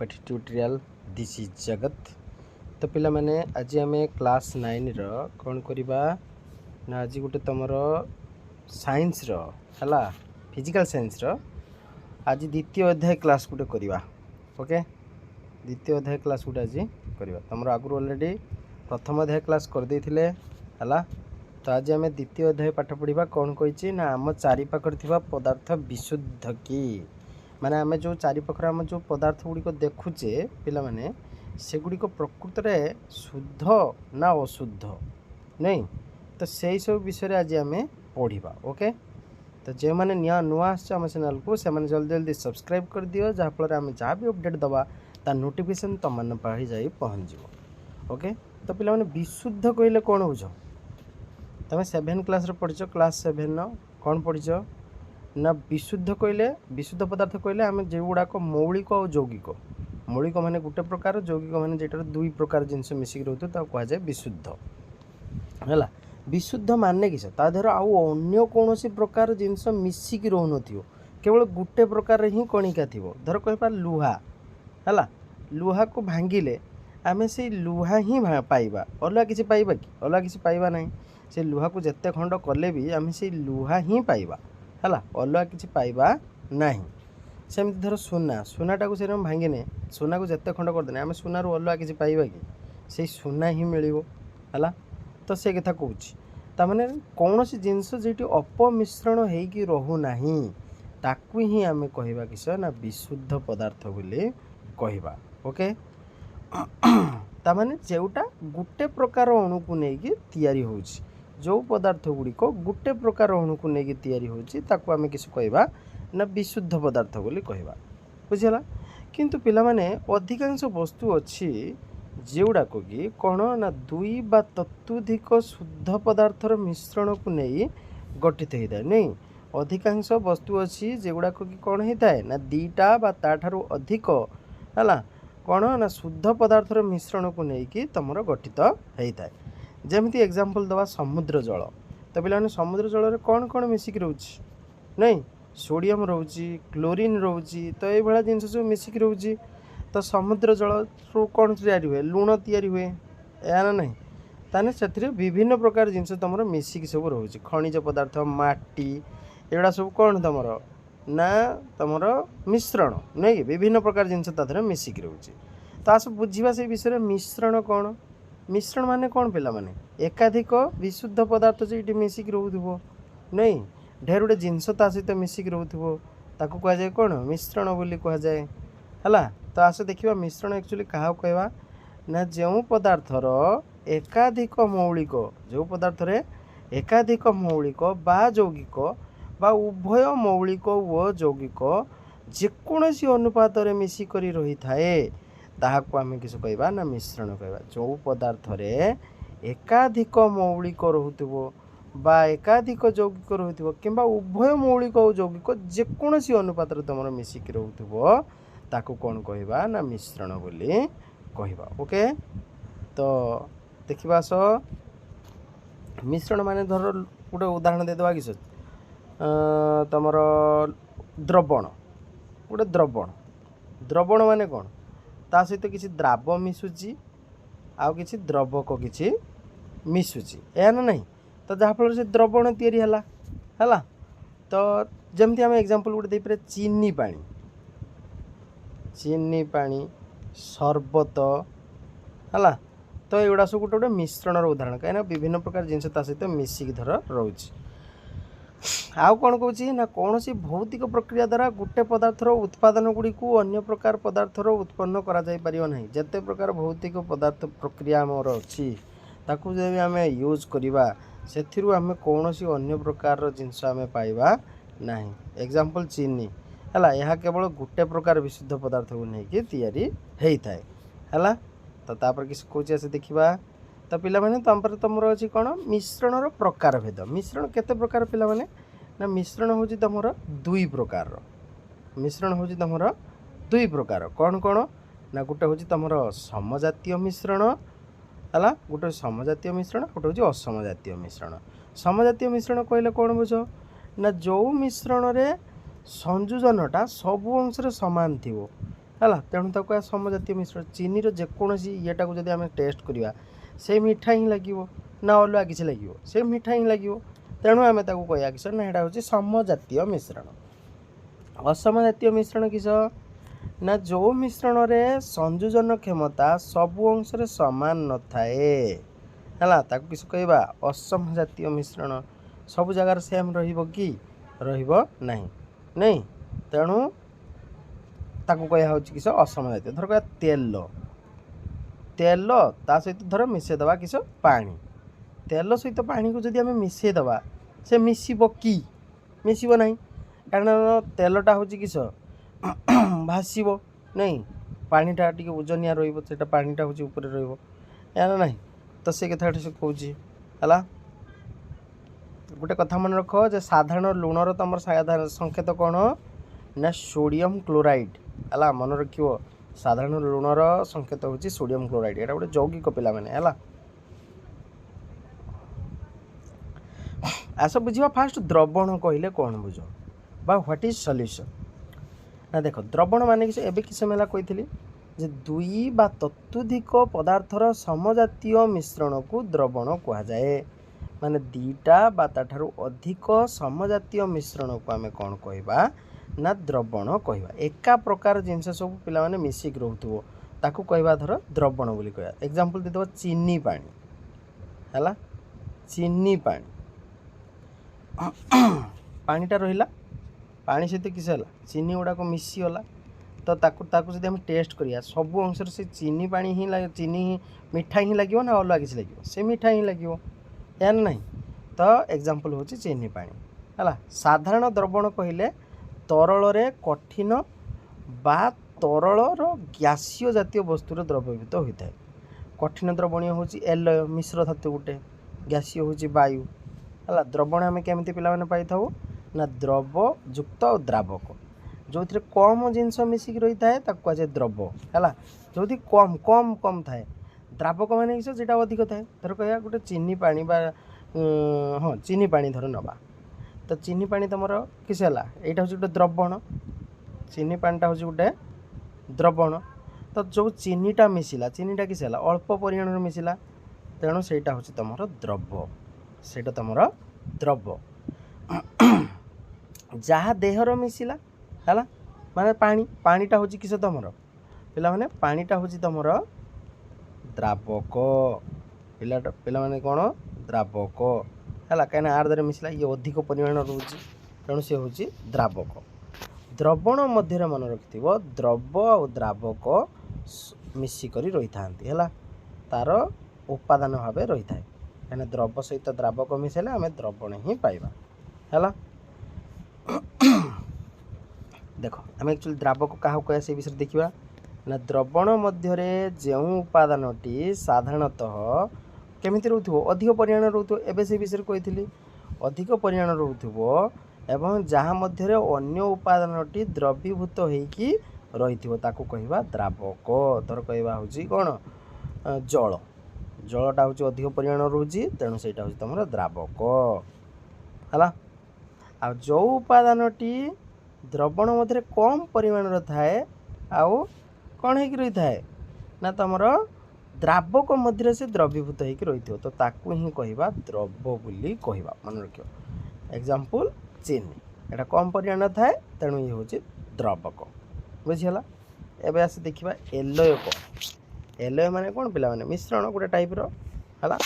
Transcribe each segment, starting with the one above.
Competitive tutorial this is जगत। तो पिला माने आज आम क्लास 9 कौन करवा ना आज गोटे तुम साइंस है फिजिकल साइंस आज द्वितीय अध्याय क्लास गोटे करवा। ओके द्वितीय अध्याय क्लास गोटे आज करवा तुम आगु ऑलरेडी प्रथम अध्याय क्लास कर देथिले है। तो आज आम द्वितीय अध्याय पाठ पढ़ा कौन कही ना आम चारिपाखर थिबा पदार्थ विशुद्ध कि माने आम जो चारिपाखर आम जो पदार्थ गुड़िक देखुचे पिला माने सेगुड़िक प्रकृत में शुद्ध ना अशुद्ध नहीं। तो से सब विषय आज आम पढ़ा। ओके तो जो मैंने नुआ आम चैनल को से जल्दी जल्दी सब्सक्राइब कर दियो जहाँफल आम जहाँ भी अपडेट दवा ता नोटिफिकेशन तुम मैंने पाई जा पहुँच। ओके तो पिला माने विशुद्ध कहले कौन बुझ तुम 7 क्लास पढ़िच क्लास 7 कौन पढ़िच ना विशुद्ध कहले विशुद्ध पदार्थ कहले आम जो गुड़ाक मौलिक और यौगिक मौलिक माने गोटे प्रकार यौगिक माने जेटार दुई प्रकार जिनस मिसिक रोथे कह जाए विशुद्ध है। विशुद्ध माने किस ता देहर आउ अन्य कौन प्रकार जिनस मिसिक रोन केवल गोटे प्रकार ही कणिका थी धर कह लुहा है लुहा को भांगिले आमे से लुहा ही पाइबा अलग किसी पाइबा कि अलग किसी पाइबा नहीं से लुहा को जिते खंड कले भी आम से लुहा ही पाइबा है अलग किसी पाइबा नहीं। सेमती धर सुना सुनाटा को से भांगिने सुना को जिते खंड करदे आम सुनार अलग किसी पाइबा कि से सुना ही मिल है। तो से कथा कहूँ ताने कौन सी जिनस जी अपमिश्रण होगी रोना ताकू ही आम कह किस ना विशुद्ध पदार्थ बोली कहवा। ओके ताने जोटा गोटे प्रकार अणु को लेकिन तैयारी होउछि जो पदार्थ गुड़िक गोटे प्रकार अणु को लेकिन तैयारी होउछि ताकू आम किस कहवा ना विशुद्ध पदार्थ बोली कहवा बुझीगला। किंतु पिला माने अधिकांश वस्तु अच्छी जोड़ाक कि कौन ना दुई बा तत्वधिक शुद्ध पदार्थर मिश्रण को नहीं गठित होता है नहीं। अधिकांश वस्तु अच्छी जोड़ाक कि कौन होता है ना दीटा बा ताठारु अधिक है कौन ना शुद्ध पदार्थर मिश्रण को लेकिन तुम गठित होता है। जमती एग्जांपल दवा समुद्र जल तो पे समुद्र जल में कौन कौन मिसिक रोच नहीं सोडियम रोची क्लोरीन रोची तो ये जिनस सब मिसिक रोची। तो समुद्र जल कौन तैयारी हुए लुण तैयारी हुए या ना नहीं ताने से विभिन्न प्रकार जिनस तुम मिसिक सब रोचे खनिज पदार्थ माटी एगुड़ा सब कौन तुम ना तुम मिश्रण नहीं कि विभिन्न प्रकार जिनस मिसिक रोचे। तो आस बुझा से विषय मिश्रण कौन मिश्रण माने कौन पिला माने एकाधिक विशुद्ध पदार्थ जो ये मिसिक रोथो नहीं ढेर गुटे जिनस ता सहित मिसिक रोथो ताकू कह जाए कौन मिश्रण बोली कह जाए है। तो आस देखा मिश्रण एक्चुअली क्या कहवा ना जो पदार्थर एकाधिक मौलिक जो पदार्थ एकाधिक मौलिक बा यौगिक बा उभय मौलिक व यौगिक जेकोसी अनुपात मिसिक रही थाए ताहाको आम किस कहवा ना मिश्रण कहवा। जो पदार्थ एकाधिक मौलिक रोथुवो बा एकाधिक यौगिक रोथुवो किंबा उभय मौलिक और यौगिक जेकोसी अनुपात तुम मिसिक रोथुवो ताकू कौन कहवा ना मिश्रण बोली कहवा। ओके तो देखा सो मिश्रण माने धर गोटे उदाहरण देदेवा किस तुम द्रवण गोटे द्रवण माने कौन ता सहित किसी द्राव मिशुची आउ किसी द्रवक किसी मिशुची या ना नहीं। तो जहाँफल से द्रवण तैयारी है। तो जमती आम एग्जांपल गोटे देपर चीनी पानी सरबत है। तो एगुड़ा सब गोटे गोटे मिश्रण उदाहरण कहीं विभिन्न प्रकार जिनस सहित मिसिक धर रोच। आउ कौन कहूँ ना कौन सी भौतिक प्रक्रिया द्वारा गोटे पदार्थर उत्पादन गुड़ी को अन्य प्रकार पदार्थर उत्पन्न करा जाई परियो नहीं। जते प्रकार भौतिक पदार्थ प्रक्रिया आमर अच्छी ताकू जब आम यूज करवा से आम कौन सी अन्य प्रकार जिनस आम पाइबा नहीं। एग्जांपल चीनी है यह केवल गोटे प्रकार विशुद्ध पदार्थ को लेकिन तैयारी होता है। तो तापर किस कौच आसे देखा तो पिला माने तुम अच्छी कौन मिश्रण प्रकार भेद मिश्रण केते प्रकार पिला माने ना मिश्रण हूँ तुम दुई प्रकार मिश्रण हूँ तुम दुई प्रकार कौन कौन ना गोटे हूँ तुम समजातीय मिश्रण है गोटे समजातीय मिश्रण गोटे हूँ असमजातीय मिश्रण। समजातीय मिश्रण कहले कौन बुझ ना जो मिश्रण रे संयोजनटा सबु अंश सामान थी है तेणु ताको समजातीय मिश्रण चीनी जेकोसी येटा को जब आम टेस्ट करवा से मीठा ही लगे ना अलग किसी लगे से मीठा ही लगे तेणु आम कह किस ना यहाँ हूँ समजातीय मिश्रण। असमजातीय मिश्रण किस ना जो मिश्रण रे संयोजन क्षमता सबु अंश सामान न थाए है किस कहवा असमजातीय मिश्रण सब जगार सेम कि नहीं नहीं तेणु ताकू कह किस असमजातीय। धर कह तेल तेल ता सहित धर मिसेदवा किस पानी तेल सहित पानी को जब आम मिसेदवा से मिसब कि मिसब ना कारण तेलटा हूँ किस भाषब नहीं पानीटा टी ओजनिया रोटा पानीटा हूँ ऊपर रहा ना तो से कथा से कौन है गोटे कथा मन रख जे साधारण लुणर तुम साधारण संकेत कौन ना सोडियम क्लोराइड है मन रख साधारण लुणर संकेत हूँ सोडियम क्लोराइड यहाँ गोटे यौगिक पिला मैंने है आस बुझा फास्ट द्रवण कहले कौन बुझ बा व्हाट इज सॉल्यूशन ना देख द्रवण मान कि एवं कि समय कही जे दुई बा तत्वधिक पदार्थर समजातीय मिश्रण को द्रवण कहुए माने दीटा बा ताठारु अधिक समजातीय मिश्रण को आम कौन कहवा ना द्रवण कहवा एका प्रकार जिनस सब पिला माने मिसिक रोथुवो ताकू कहवा धर द्रवण बोली कहवा एग्जांपल देदो चीनी पानी हैला चीनी पानी पानीटा रहिला पानी सहित किस है चीनी गुड़ाक मिसीगला तो ताकू जब हम टेस्ट करिया सब अंश से चीनी पानी ही चीनी मीठा ही लगे ना अलग किसी लगे से मीठा ही लगे या ना तो एग्जांपल हूँ चीनी पानी है साधारण द्रवण कहले तरल रे कठिन बा तरलर गैसीय जातीय वस्तुर द्रवीभूत होता है कठिन द्रवणीय हूँ एलय मिश्र धातु गोटे गैसीय हूँ वायु है द्रवण आम केमी पे पाई था ना द्रव युक्त और द्रावक जो थे कम जिनस मिसिक रही है कहुए द्रव है जो कम कम कम थाए द्रावक मान किस जो अधिक थाए धर कह गोटे चीनी पानी बा हाँ चीनी पानी धर नवा तो चीनी पानी तुम किस है यहाँ हूँ गोटे द्रवण चीनी पानीटा हूँ गोटे द्रवण तो जो चीनीटा मिसिला चीनीटा किस है अल्प परिमाण मिसिला तेणु से हूँ तुम द्रव से तुम द्रव जहाँ देहर मिसिला है माने पानी पानीटा हूँ किस तुम पिला माने पानीटा हूँ तुम द्रावक पिला माने कौन द्रावक है कहीं आर द्वारा मिसला ये अधिक परिमाण रोचे तेणु सी हूँ द्रावक। द्रवण मध्य मन रखि द्रव और द्रावक मिसिक रही था है तार उपादान भाव रही है कहीं द्रव सहित द्रावक मिसेले आम द्रवण ही पाइबा है। देख आम एक्चुअली द्रावक क्या कह से विषय देखा ना द्रवण मध्य जो उपादानटी साधारणतः केमिति रोथुवो अधिक परिमाण रोथुवो एबे से विषय कही अधिक परिमाण रोथुवो एवं जहाँ मध्य अन्य उपादानटी द्रवीभूत होइकी रही ताकू कहवा द्रावक धर कहवा हूँ कौन जल जलटा हूँ अधिक परिमाण रोचे तेणु से हूँ तुम द्रावक है आ जो उपादानटी द्रवण मध्य कम परिमाण थाए आउ कौन हो रही थाए ना तुम द्रावक मध्य से द्रवीभूत होकर रही तो ताकू ही कहवा द्रव बोली कहवा मन रख एग्जांपल चीनी यहाँ कम परिमाण थाए तेणु ये हूँ द्रवक बुझीगला। एवं आस देखा एलय कौन एलय माने कौन पिला माने मिश्रण गोटे टाइप है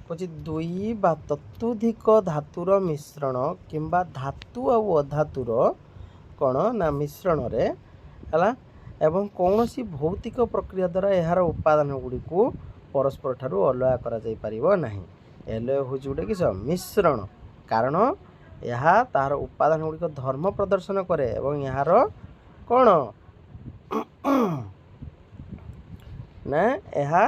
कौच दुई बा तत्वधिक धातुर मिश्रण किंबा धातु और अधातुर कौन ना मिश्रण रे है एवं कौन सी भौतिक प्रक्रिया द्वारा यार उपादान गुड़ी को परस्पर ठारू अलग करा नहीं एलय हूँ गोटे किस मिश्रण कारण यह तार उपादान गुड़िक धर्म प्रदर्शन करे एवं यार कौन ना यह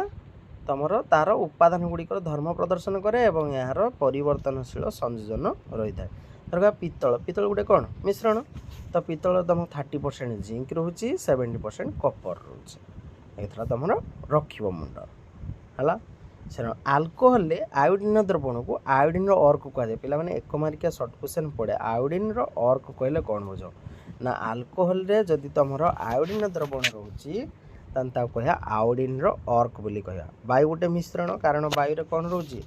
तुम तार उपादान गुड़िक धर्म प्रदर्शन करे एवं यार परिवर्तनशील संयोजन रही है। धर पितल पितल गोटे कौन मिश्रण तो पितल तुम 30% जिंक रोचे 70% कपर रोचे एथरा तुम रख मुंड है से आल्कोहल आयोडीन द्रवण को आयोडीन अर्क कहुए पे एक मार्किया सर्ट क्वेश्चन पड़े आयोडीन अर्क कहले कौन बुझ ना अल्कोहल रे जदि तुमर आयोडीन द्रवण रोचे तान ता कह आयोडीन रो अर्क बोली कह वायु गोटे मिश्रण कारण वायु रे कौन रोचे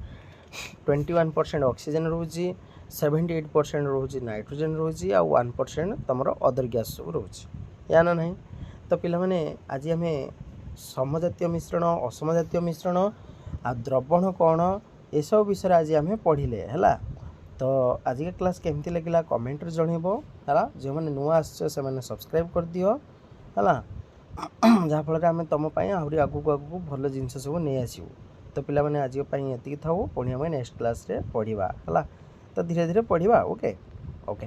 21% ऑक्सीजन रोचे 78% रोचे नाइट्रोजन रोचे आ 1% तुमर अदर गैस सब रोचे या ना नहीं। तो पिला माने आज आम समजातीय मिश्रण असमजातीय मिश्रण आ द्रवण कौन ये सब विषय आज आम पढ़िले है। तो आज के क्लास केमती लगे कमेंट रे जनइबो है जो मैंने नुआ आसो से मैंने सब्सक्राइब कर दियो है जहाँफल आम तुम आहरी आगू आगू भल जिन सब नहीं आसू। तो पिला माने आज ये था पुणी आम नेक्स्ट क्लास रे पढ़ा है तो धीरे धीरे पढ़ा ओके ओके।